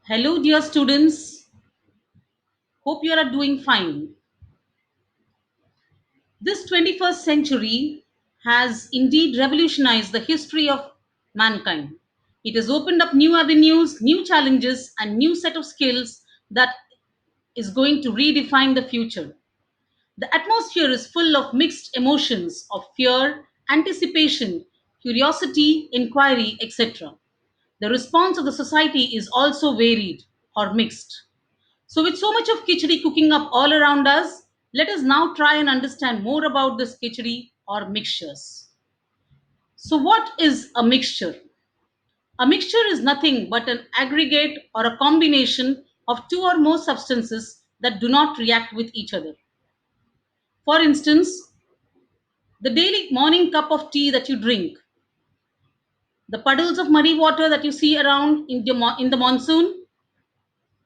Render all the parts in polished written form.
Hello, dear students. Hope you are doing fine. This 21st century has indeed revolutionized the history of mankind. It has opened up new avenues, new challenges, and new set of skills that is going to redefine the future. The atmosphere is full of mixed emotions of fear, anticipation, curiosity, inquiry, etc. The response of the society is also varied or mixed. So, with so much of khichdi cooking up all around us, let us now try and understand more about this khichdi or mixtures. So, what is a mixture? A mixture is nothing but an aggregate or a combination of two or more substances that do not react with each other. For instance, the daily morning cup of tea that you drink, the puddles of muddy water that you see around in the monsoon,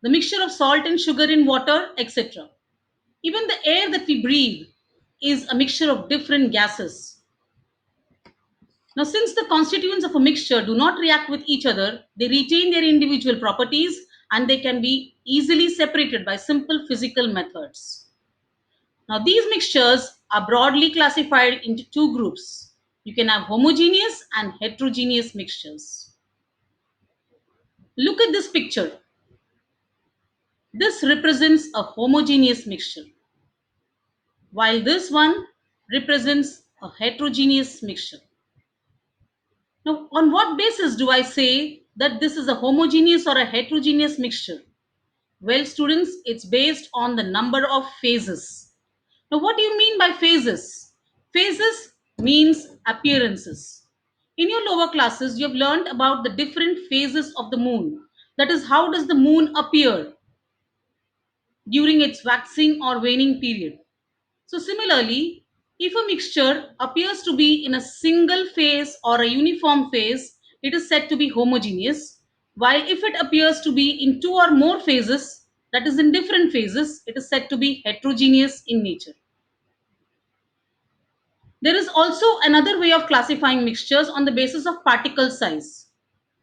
the mixture of salt and sugar in water, etc. Even the air that we breathe is a mixture of different gases. Now, since the constituents of a mixture do not react with each other, they retain their individual properties and they can be easily separated by simple physical methods. Now, these mixtures are broadly classified into two groups. You can have homogeneous and heterogeneous mixtures. Look at this picture. This represents a homogeneous mixture, while this one represents a heterogeneous mixture. Now, on what basis do I say that this is a homogeneous or a heterogeneous mixture? Well, students, it's based on the number of phases. Now, what do you mean by phases? Phases means appearances. In your lower classes, you have learned about the different phases of the moon. That is, how does the moon appear during its waxing or waning period? So, similarly, if a mixture appears to be in a single phase or a uniform phase, it is said to be homogeneous, while if it appears to be in two or more phases, that is in different phases, it is said to be heterogeneous in nature. There is also another way of classifying mixtures on the basis of particle size.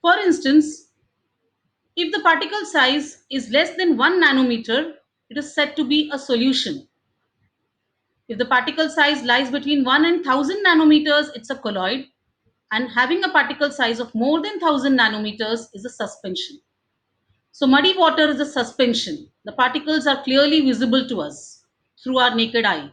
For instance, if the particle size is less than 1 nanometer, it is said to be a solution. If the particle size lies between 1 and 1000 nanometers, it's a colloid, and having a particle size of more than 1000 nanometers is a suspension. So, muddy water is a suspension. The particles are clearly visible to us through our naked eye.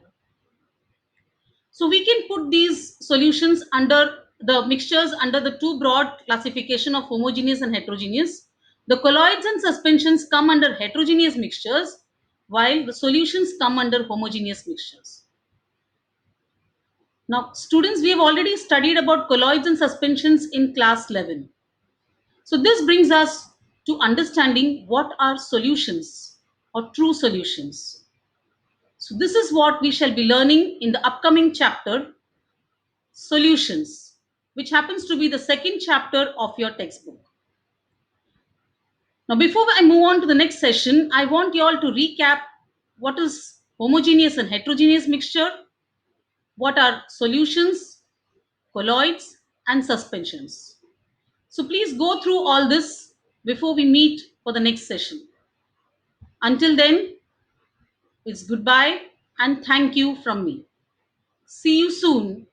So, we can put these solutions under the mixtures under the two broad classification of homogeneous and heterogeneous. The colloids and suspensions come under heterogeneous mixtures, while the solutions come under homogeneous mixtures. Now, students, we have already studied about colloids and suspensions in class 11. So, this brings us to understanding what are solutions or true solutions. So, this is what we shall be learning in the upcoming chapter, solutions, which happens to be the second chapter of your textbook. Now, before I move on to the next session, I want you all to recap what is homogeneous and heterogeneous mixture, what are solutions, colloids, and suspensions. So please go through all this before we meet for the next session. Until then, it's goodbye and thank you from me. See you soon